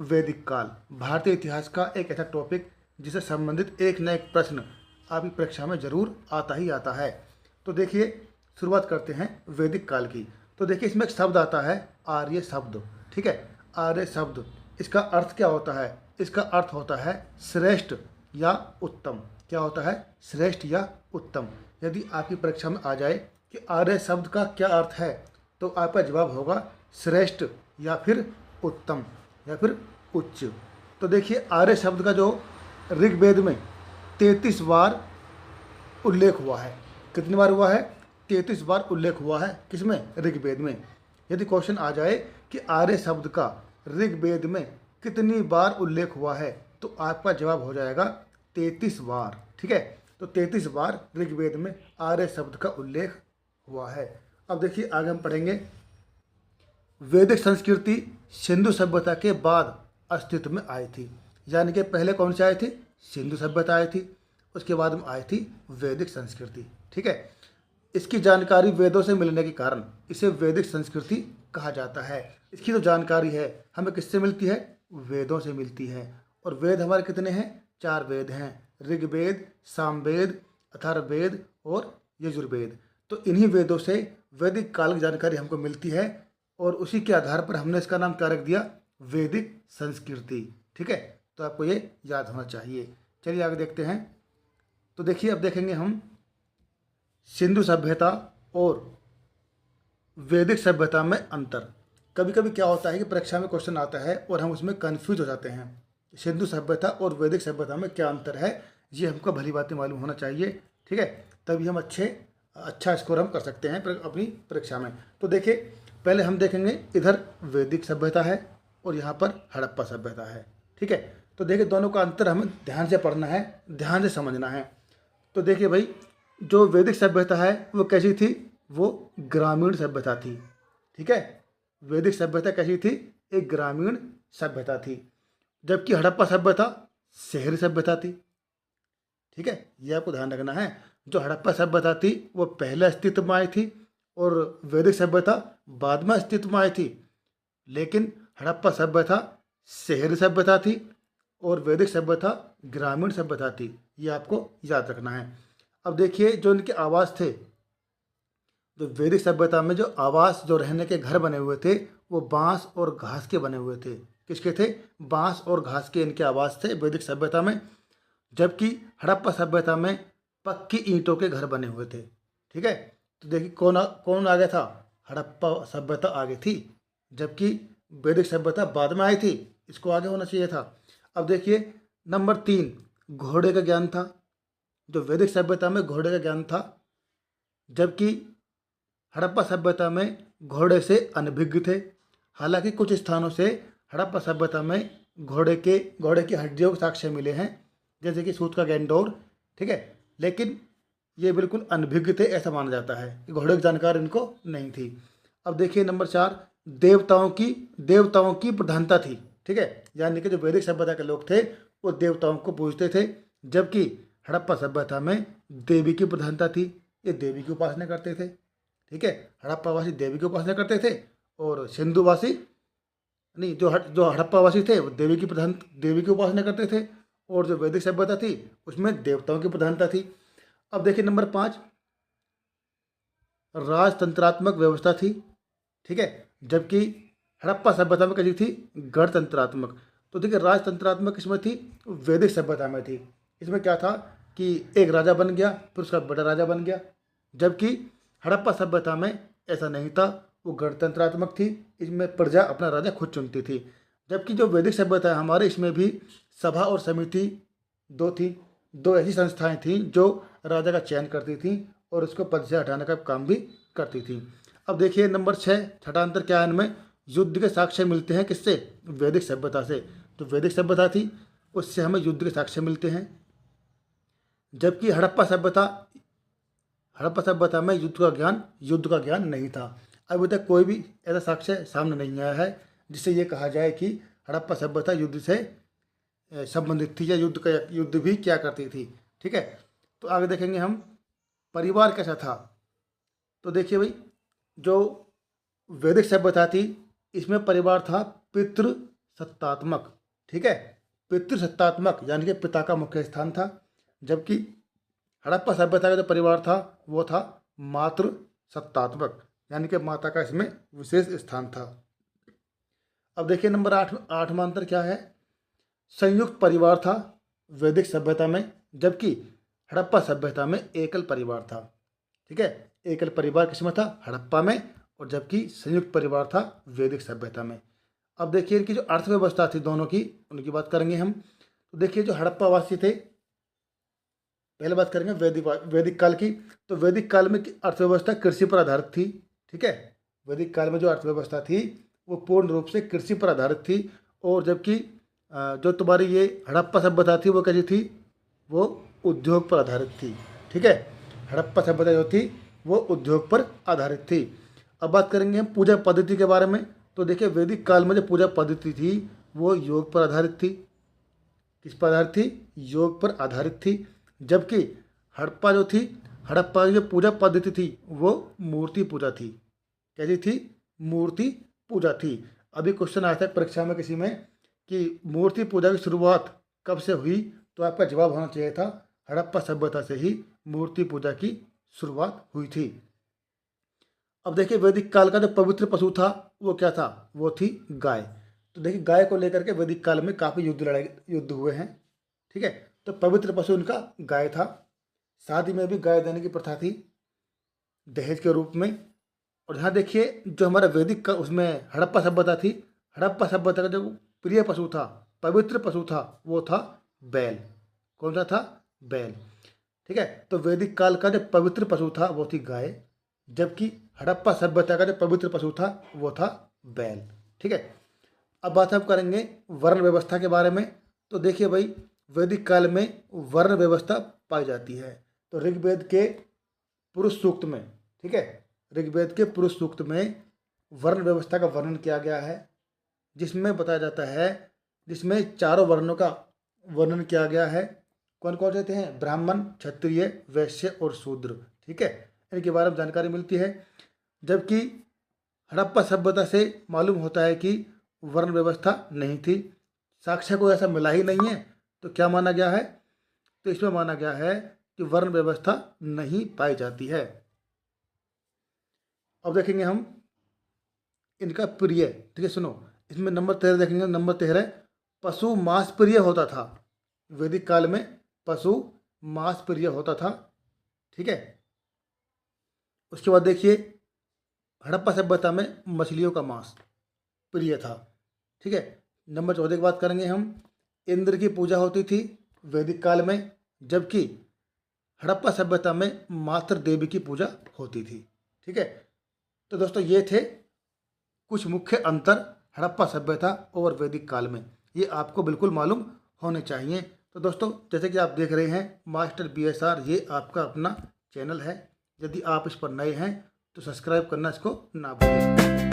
वैदिक काल, भारतीय इतिहास का एक ऐसा टॉपिक जिससे संबंधित एक न एक प्रश्न आपकी परीक्षा में जरूर आता ही आता है। तो देखिए, शुरुआत करते हैं वैदिक काल की। तो देखिए, इसमें एक शब्द आता है आर्य शब्द। ठीक है, आर्य शब्द, इसका अर्थ क्या होता है? इसका अर्थ होता है श्रेष्ठ या उत्तम। क्या होता है? श्रेष्ठ या उत्तम। यदि आपकी परीक्षा में आ जाए कि आर्य शब्द का क्या अर्थ है, तो आपका जवाब होगा श्रेष्ठ या फिर उत्तम या फिर उच्च। तो देखिए, आर्य शब्द का जो ऋग्वेद में 33 बार उल्लेख हुआ है। कितनी बार हुआ है? 33 बार उल्लेख हुआ है। किसमें? ऋग्वेद में। यदि क्वेश्चन आ जाए कि आर्य शब्द का ऋग्वेद में कितनी बार उल्लेख हुआ है, तो आपका जवाब हो जाएगा 33 बार। ठीक है, तो 33 बार ऋग्वेद में आर्य शब्द का उल्लेख हुआ है। अब देखिए, आगे हम पढ़ेंगे। वैदिक संस्कृति सिंधु सभ्यता के बाद अस्तित्व में आई थी। यानी कि पहले कौन सी आई थी? सिंधु सभ्यता आई थी, उसके बाद में आई थी वैदिक संस्कृति। ठीक है, इसकी जानकारी वेदों से मिलने के कारण इसे वैदिक संस्कृति कहा जाता है। इसकी जो जानकारी है हमें किससे मिलती है? वेदों से मिलती है। और वेद हमारे कितने हैं? 4 वेद हैं, ऋग्वेद, सामवेद, अथर्ववेद और यजुर्वेद। तो इन्हीं वेदों से वैदिक काल की जानकारी हमको मिलती है और उसी के आधार पर हमने इसका नाम क्या रख दिया? वैदिक संस्कृति। ठीक है, तो आपको ये याद होना चाहिए। चलिए आगे देखते हैं। तो देखिए, अब देखेंगे हम सिंधु सभ्यता और वैदिक सभ्यता में अंतर। कभी कभी क्या होता है कि परीक्षा में क्वेश्चन आता है और हम उसमें कंफ्यूज हो जाते हैं। सिंधु सभ्यता और वैदिक सभ्यता में क्या अंतर है, ये हमको भली बातें मालूम होना चाहिए। ठीक है, तभी हम अच्छा स्कोर हम कर सकते हैं अपनी परीक्षा में। तो देखिए, पहले हम देखेंगे, इधर वैदिक सभ्यता है और यहाँ पर हड़प्पा सभ्यता है। ठीक है, तो देखिए, दोनों का अंतर हमें ध्यान से पढ़ना है, ध्यान से समझना है। तो देखिए भाई, जो वैदिक सभ्यता है वो कैसी थी? वो ग्रामीण सभ्यता थी। ठीक है, वैदिक सभ्यता कैसी थी? एक ग्रामीण सभ्यता थी, जबकि हड़प्पा सभ्यता शहरी सभ्यता थी। ठीक है, ये आपको ध्यान रखना है। जो हड़प्पा सभ्यता थी वो पहले अस्तित्व में आई थी और वैदिक सभ्यता बाद में अस्तित्व में आई थी। लेकिन हड़प्पा सभ्यता शहरी सभ्यता थी और वैदिक सभ्यता ग्रामीण सभ्यता थी। ये आपको याद रखना है। अब देखिए, जो इनके आवास थे, जो वैदिक सभ्यता में जो आवास, जो रहने के घर बने हुए थे, वो बांस और घास के बने हुए थे। किसके थे? बांस और घास के इनके आवास थे वैदिक सभ्यता में। जबकि हड़प्पा सभ्यता में पक्की ईंटों के घर बने हुए थे। ठीक है, तो देखिए, कौन आगे था? हड़प्पा सभ्यता आगे थी, जबकि वैदिक सभ्यता बाद में आई थी। इसको आगे होना चाहिए था। अब देखिए, नंबर 3, घोड़े का ज्ञान था। जो वैदिक सभ्यता में घोड़े का ज्ञान था, जबकि हड़प्पा सभ्यता में घोड़े से अनभिज्ञ थे। हालांकि कुछ स्थानों से हड़प्पा सभ्यता में घोड़े की हड्डियों के साक्ष्य मिले हैं, जैसे कि सूत का गेंडोर। ठीक है, लेकिन ये बिल्कुल अनभिज्ञ थे, ऐसा माना जाता है कि घोड़े की जानकारी इनको नहीं थी। अब देखिए, नंबर 4, देवताओं की प्रधानता थी। ठीक है, यानी कि जो वैदिक सभ्यता के लोग थे वो देवताओं को पूजते थे, जबकि हड़प्पा सभ्यता में देवी की प्रधानता थी। ये देवी की उपासना करते थे। ठीक है, हड़प्पावासी देवी की उपासना करते थे और सिंधुवासी नहीं, जो हड़प्पावासी थे वो देवी की उपासना करते थे, और जो वैदिक सभ्यता थी उसमें देवताओं की प्रधानता थी। अब देखिए, नंबर 5, राजतंत्रात्मक व्यवस्था थी। ठीक है, जबकि हड़प्पा सभ्यता में कैसी थी? गणतंत्रात्मक। तो देखिए, राजतंत्रात्मक किसमें थी? वैदिक सभ्यता में थी। इसमें क्या था कि एक राजा बन गया, फिर उसका बड़ा राजा बन गया। जबकि हड़प्पा सभ्यता में ऐसा नहीं था, वो गणतंत्रात्मक थी। इसमें प्रजा अपना राजा खुद चुनती थी। जबकि जो वैदिक सभ्यता है हमारे, इसमें भी सभा और समिति दो ऐसी संस्थाएं थीं जो राजा का चयन करती थीं और उसको पद से हटाने का काम भी करती थीं। अब देखिए, नंबर 6, छठा अंतर क्या है इनमें? युद्ध के साक्ष्य मिलते हैं। किससे? वैदिक सभ्यता से। जो वैदिक सभ्यता थी उससे हमें युद्ध के साक्ष्य मिलते हैं, जबकि हड़प्पा सभ्यता में युद्ध का ज्ञान नहीं था। अभी तक कोई भी ऐसा साक्ष्य सामने नहीं आया है जिससे ये कहा जाए कि हड़प्पा सभ्यता युद्ध से संबंधित थी या युद्ध भी क्या करती थी। ठीक है, तो आगे देखेंगे हम, परिवार कैसा था। तो देखिए भाई, जो वैदिक सभ्यता थी इसमें परिवार था पितृ सत्तात्मक, ठीक है, पितृसत्तात्मक यानी कि पिता का मुख्य स्थान था, जबकि हड़प्पा सभ्यता का जो परिवार था वो था मातृ सत्तात्मक यानी कि माता का इसमें विशेष स्थान था। अब देखिए नंबर 8वां अंतर क्या है। संयुक्त परिवार था वैदिक सभ्यता में, जबकि हड़प्पा सभ्यता में एकल परिवार था, ठीक है। एकल परिवार किसमें था, हड़प्पा में, और जबकि संयुक्त परिवार था वैदिक सभ्यता में। अब देखिए इनकी जो अर्थव्यवस्था थी दोनों की, उनकी बात करेंगे हम। तो देखिए जो हड़प्पा वासी थे, पहले बात करेंगे वैदिक काल की। तो वैदिक काल में अर्थव्यवस्था कृषि पर आधारित थी, ठीक है। वैदिक काल में जो अर्थव्यवस्था थी वो पूर्ण रूप से कृषि पर आधारित थी, और जबकि जो तुम्हारी ये हड़प्पा सभ्यता थी वो कैसी थी, वो उद्योग पर आधारित थी, ठीक है। हड़प्पा सभ्यता जो थी वो उद्योग पर आधारित थी। अब बात करेंगे हम पूजा पद्धति के बारे में। तो देखिए वैदिक काल में जो पूजा पद्धति थी वो योग पर आधारित थी। किस पर आधारित थी, योग पर आधारित थी। जबकि हड़प्पा जो थी, हड़प्पा की जो पूजा पद्धति थी वो मूर्ति पूजा थी। कैसी थी, मूर्ति पूजा थी। अभी क्वेश्चन आया था परीक्षा में किसी में कि मूर्ति पूजा की शुरुआत कब से हुई, तो आपका जवाब होना चाहिए था हड़प्पा सभ्यता से ही मूर्ति पूजा की शुरुआत हुई थी। अब देखिए वैदिक काल का जो पवित्र पशु था वो क्या था, वो थी गाय। तो देखिए गाय को लेकर के वैदिक काल में काफ़ी युद्ध हुए हैं, ठीक है। तो पवित्र पशु उनका गाय था। शादी में भी गाय देने की प्रथा थी दहेज के रूप में। और यहाँ देखिए जो हमारा वैदिक का उसमें हड़प्पा सभ्यता थी, हड़प्पा सभ्यता का जो प्रिय पशु था, पवित्र पशु था, वो था बैल। कौन सा था, बैल, ठीक है। तो वैदिक काल का जो पवित्र पशु था वो थी गाय, जबकि हड़प्पा सभ्यता का जो पवित्र पशु था वो था बैल, ठीक है। अब बात हम करेंगे वर्ण व्यवस्था के बारे में। तो देखिए भाई वैदिक काल में वर्ण व्यवस्था पाई जाती है। तो ऋग्वेद के पुरुष सूक्त में, ठीक है, ऋग्वेद के पुरुष सूक्त में वर्ण व्यवस्था का वर्णन किया गया है, जिसमें बताया जाता है, जिसमें चारों वर्णों का वर्णन किया गया है। कौन कौन से थे हैं, ब्राह्मण, क्षत्रिय, वैश्य और शूद्र, ठीक है, इनके बारे में जानकारी मिलती है। जबकि हड़प्पा सभ्यता से मालूम होता है कि वर्ण व्यवस्था नहीं थी, साक्ष्य को ऐसा मिला ही नहीं है। तो क्या माना गया है, तो इसमें माना गया है कि वर्ण व्यवस्था नहीं पाई जाती है। अब देखेंगे हम इनका प्रिय, ठीक है, सुनो, इसमें नंबर 13 देखेंगे। नंबर 13 पशु मांस प्रिय होता था। वैदिक काल में पशु मांस प्रिय होता था, ठीक है। उसके बाद देखिए हड़प्पा सभ्यता में मछलियों का मांस प्रिय था, ठीक है। नंबर 14 की बात करेंगे हम। इंद्र की पूजा होती थी वैदिक काल में, जबकि हड़प्पा सभ्यता में मातृ देवी की पूजा होती थी, ठीक है। तो दोस्तों ये थे कुछ मुख्य अंतर हड़प्पा सभ्यता और वैदिक काल में, ये आपको बिल्कुल मालूम होने चाहिए। तो दोस्तों जैसे कि आप देख रहे हैं मास्टर BSR, ये आपका अपना चैनल है। यदि आप इस पर नए हैं तो सब्सक्राइब करना इसको ना भूलें।